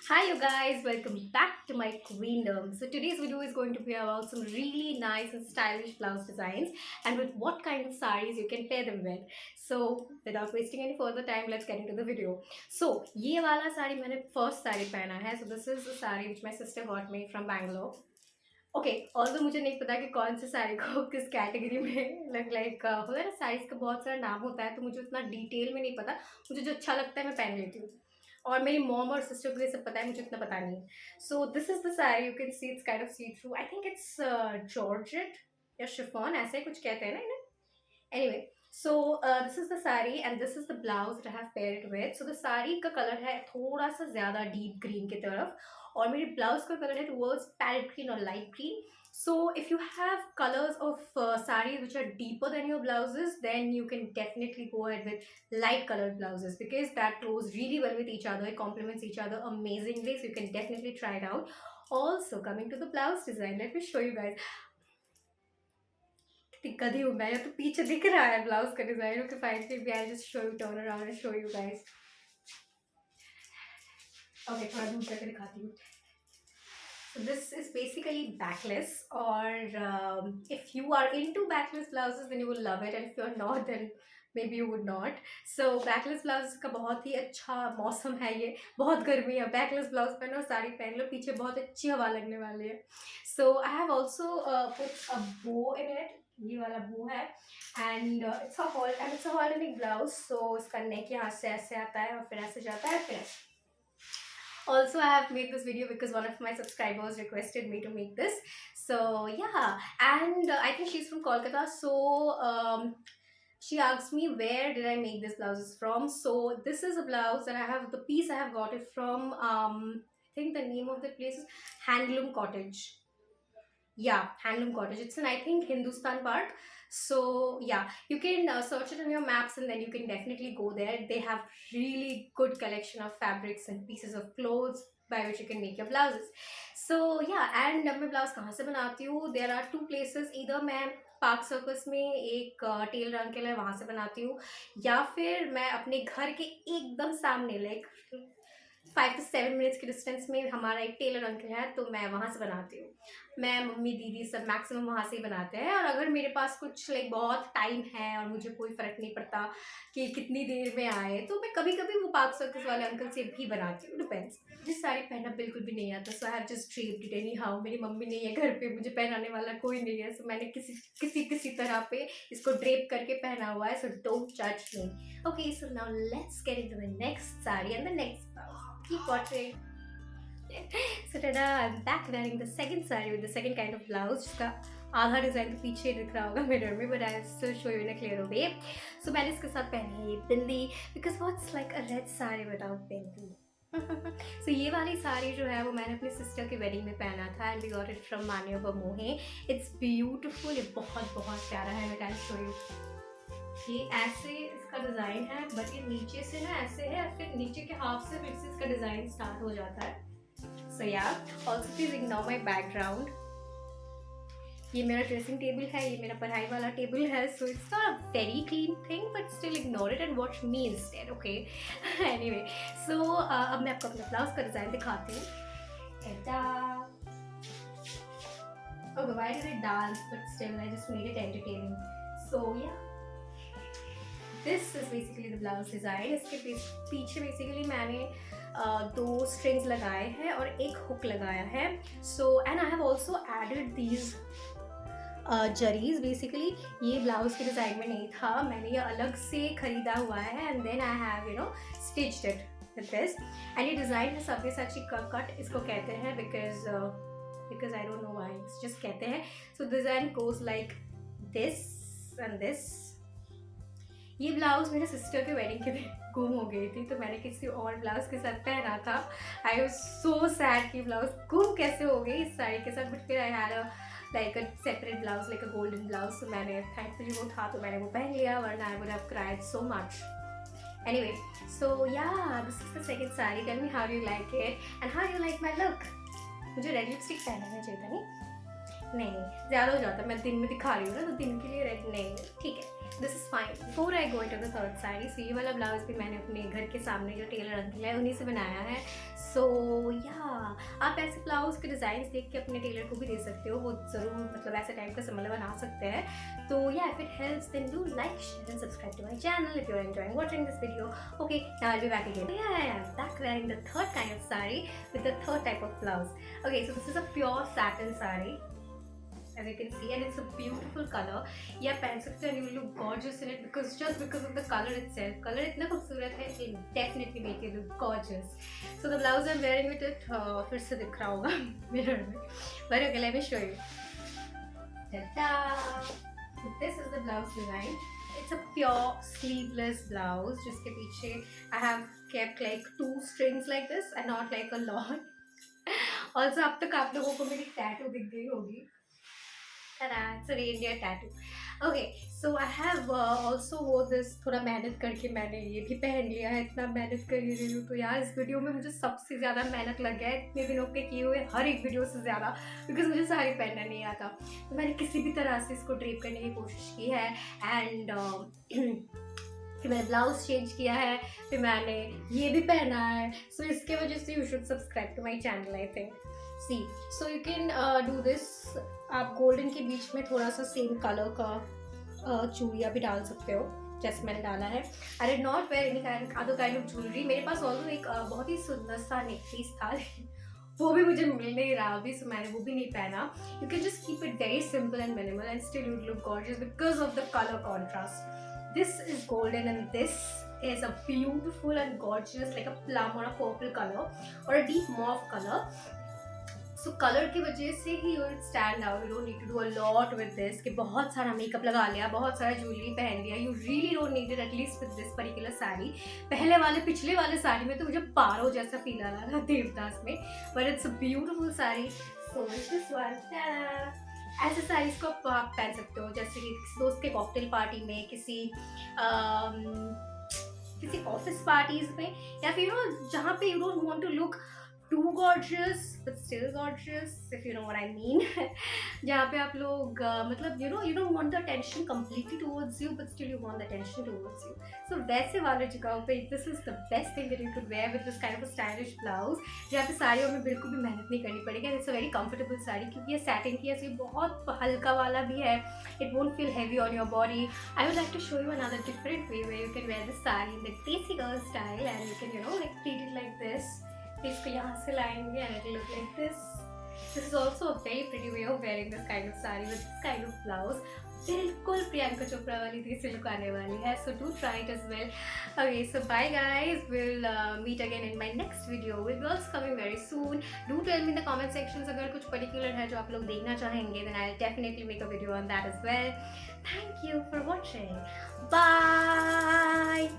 Hi you guys, welcome back to my queendom. So today's video is going to be about some really nice and stylish blouse designs and with what kind of sarees you can pair them with. So without wasting any further time, let's get into the video. So ये वाला साड़ी मैंने first sari पहना है. So this is the saree which my sister got me from Bangalore. Okay although मुझे नहीं पता कि कौन सी साड़ी को किस कैटेगरी में लाइक होता है ना, साड़ीज का बहुत सारा नाम होता है तो मुझे उतना डिटेल में नहीं पता. मुझे जो अच्छा लगता है मैं पहन लेती हूँ और मेरी मॉम और सिस्टर को ये सब पता है, मुझे इतना पता नहीं. So this is the sari, you can see it's kind of see through. I think it's georgette या शिफॉन, ऐसे कुछ कहते हैं ना इन्हें. Anyway, so this is the saree and this is the blouse that I have paired it with. So the saree का colour है थोड़ा सा ज़्यादा डीप ग्रीन की तरफ और मेरी ब्लाउज का कलर है towards पैरेट ग्रीन और light green. So if you have colors of sarees which are deeper than your blouses, then you can definitely go ahead with light colored blouses because that goes really well with each other. It complements each other amazingly. So you can definitely try it out. Also, coming to the blouse design, let me show you guys. गधी हूँ मैं, या तो पीछे दिख रहा है blouse का डिजाइन. ओके फाइन, फिर भी I just show you, turn around and show you guys. Okay थोड़ा दूर करके दिखाती हूँ. So this is basically backless, or if you are into backless blouses then you will love it, and if you're not then maybe you would not. So backless blouse का बहुत ही अच्छा मौसम है, ये बहुत गर्मी है. backless blouse पहनो, साड़ी पहन लो, पीछे बहुत अच्छी हवा लगने वाली है. So I have also put a bow in it. ये वाला बो है एंड इट्स अ हॉलनिक ब्लाउज. सो इसका नेक यहाँ से ऐसे आता है और फिर ऐसे जाता है फिर. Also, I have made this video because one of my subscribers requested me to make this. So yeah, and I think she's from Kolkata. So she asked me where did I make this blouses from. So this is a blouse and I have the piece, I have got it from I think the name of the place is Handloom Cottage. Yeah, Handloom Cottage. It's in, I think, Hindustan Park. So yeah, you can search it on your maps and then you can definitely go there. They have really good collection of fabrics and pieces of clothes by which you can make your blouses. So yeah, and मैं blouse कहाँ से बनाती हूँ? There are two places. Either मैं park circus में एक Taylor uncle है वहाँ से बनाती हूँ, या फिर मैं अपने घर के एकदम सामने लाइक 5 to 7 मिनट्स के डिस्टेंस में हमारा एक टेलर अंकल है तो मैं वहाँ से बनाती हूँ. मैं, मम्मी, दीदी सब मैक्सिमम वहाँ से ही बनाते हैं. और अगर मेरे पास कुछ लाइक बहुत टाइम है और मुझे कोई फ़र्क नहीं पड़ता कि कितनी देर में आए तो मैं कभी कभी वो पार्क सर्कस वाले अंकल से भी बनाती हूँ. डिपेंड्स. मुझे साड़ी पहनना बिल्कुल भी नहीं आता. So I have just draped it anyhow. मेरी मम्मी नहीं है घर पे, मुझे पहनाने वाला कोई नहीं है. सो मैंने किसी तरह पे इसको ड्रेप करके पहना हुआ है. सो डोंट जज me. Okay, so now let's get into the next sari and the next blouse. Keep watching. So tada, I'm back wearing the second saree with the second kind of blouse. जिसका आधा design तो पीछे दिख रहा होगा mirror में, but I'll still show you in a clearer way. So मैंने इसके साथ पहनी है ये बिंदी, because what's like a red saree without bindi. So ये वाली साड़ी जो है वो मैंने अपनी सिस्टर के वेडिंग में पहना था and we got it from Manyo Bamohe. It's beautiful. ये बहुत बहुत प्यारा है. मैं कैन शो यू. ये ऐसे इसका डिज़ाइन है, बट ये नीचे से ना ऐसे है, फिर नीचे के हाफ से फिर से इसका डिज़ाइन स्टार्ट हो जाता है. सो या, also please ignore my background. ये मेरा ड्रेसिंग टेबल है, ये मेरा पढ़ाई वाला टेबल है. So it's not a very clean thing but still ignore it and watch me instead. Okay anyway, so अब मैं आपको अपने ब्लाउज का डिज़ाइन दिखाती हूँ. Okay, why did I dance? But still, I just made it entertaining. So yeah, this is basically the blouse design. इसके पीछे basically मैंने दो strings लगाए हैं और एक hook लगाया है. So and I have also added these zaris. Basically ये ब्लाउज के डिज़ाइन में नहीं था, मैंने ये अलग से ख़रीदा हुआ है and then I have stitched it with this. And ये डिज़ाइन है सब्यसाची कट इसको कहते हैं because I don't know why, just कहते हैं. So design goes like this and this. ये ब्लाउज मेरे सिस्टर के वेडिंग के दिन गुम हो गई थी तो मैंने किसी और ब्लाउज के साथ पहना था. आई वाज सो सैड कि ब्लाउज गुम कैसे हो गई इस साड़ी के साथ. बट फिर I had a like a separate blouse, like a golden blouse. तो मैंने थैंकफुली वो था तो मैंने वो पहन लिया, वरना I would have cried so much. Anyway, so yeah, this is the second sari. Tell me how you like it and how you like my look. मुझे रेड लिपस्टिक पहनना चाहिए था. नहीं, ज़्यादा हो जाता. मैं दिन में दिखा रही हूँ ना तो दिन के लिए रेड नहीं. ठीक है, this is fine. Before I go into the third sari, so ये वाला ब्लाउज भी मैंने अपने घर के सामने जो टेलर अंकल है उन्हीं से बनाया है. सो या आप ऐसे ब्लाउज के डिज़ाइन देख के अपने टेलर को भी दे सकते हो, वो ज़रूर मतलब ऐसे टाइप का सिमिलर बना सकते हैं। तो या if it helps then do like, share and subscribe to my channel if you are enjoying watching this video. Okay, now I'll be back again. Yeah, I am back wearing the third kind of sari with the third type of blouse. Okay, so this is a pure satin sari, as you can see, and it's a beautiful color. ये आप पहन सकते हो and you will look gorgeous in it because of the color itself. Color इतना खूबसूरत है, it will definitely make you look gorgeous. So the blouse I'm wearing with it, फिर से दिख रहा होगा mirror में, but okay, let me show you. Ta-da! So this is the blouse design. It's a pure sleeveless blouse जिसके पीछे I have kept like 2 strings like this and not like a lot. Also अब तक आप लोगों को मेरी tattoo दिख गई होगी. It's a reindeer tattoo. Okay, so I have also wore this. थोड़ा मेहनत करके मैंने ये भी पहन लिया है, इतना मेहनत कर ही रही हूँ। तो यार इस वीडियो में मुझे सबसे ज़्यादा मेहनत लग गया है इतने दिनों के किए हुए हर एक वीडियो से ज़्यादा, बिकॉज मुझे साड़ी पहनना नहीं आता। तो मैंने किसी भी तरह से इसको ड्रेप करने की कोशिश की है एंड फिर मैंने ब्लाउज चेंज किया है, फिर मैंने ये भी पहना है। सो इसके वजह से you should subscribe to my channel I think. See so you can do this. आप गोल्डन के बीच में थोड़ा सा सेम कलर का चूड़िया भी डाल सकते हो जैसे मैंने डाला है। I did not wear any other kind of jewellery. मेरे पास ऑल्सो एक बहुत ही सुंदर सा नेकपीस था लेकिन वो भी मुझे मिल नहीं रहा अभी, सो मैंने वो भी नहीं पहना। You can just keep it very simple and minimal and still you look gorgeous because of the colour contrast. This is golden and this is a beautiful and gorgeous like a plum or a purple color or a deep mauve color. So color की वजह से ही you stand out. You don't need to do a lot with this कि बहुत सारा makeup लगा लिया, बहुत सारा ज्वेलरी पहन लिया. You really don't need it at least with this particular sari. पिछले वाले साड़ी में तो मुझे पारो जैसा फील आ रहा था देवदास में, but it's a beautiful sari. So this one, ऐसे साड़ीज को आप पहन सकते हो जैसे कि किसी दोस्त के कॉकटेल पार्टी में, किसी ऑफिस पार्टीज में, या फिर जहाँ पे you don't want to look too gorgeous but still gorgeous, if you know what I mean. जहाँ पे आप लोग मतलब you don't want the attention completely towards you but still you want the attention towards you. So वैसे वाले जगहों पे this is the best thing that you could wear with this kind of a stylish blouse, जहाँ पे साड़ियों में बिल्कुल भी मेहनत नहीं करनी पड़ेगी. It's a very comfortable sari क्योंकि ये satin की है, बहुत हल्का वाला भी है. It won't feel heavy on your body. I would like to show you another different way where you can wear this saree in the Desi girl style and you can like treat it like this. इसको यहाँ से लाएंगे and it will look like this. This is also a very pretty way of wearing this kind of saree with this kind of blouse. बिल्कुल प्रियंका चोपड़ा वाली देसी look आने वाली है. So do try it as well. Okay, so bye guys. We'll meet again in my next video. We'll be also coming very soon. Do tell me in the comment sections अगर कुछ particular है जो आप लोग देखना चाहेंगे, then I'll definitely make a video on that as well. Thank you for watching. Bye.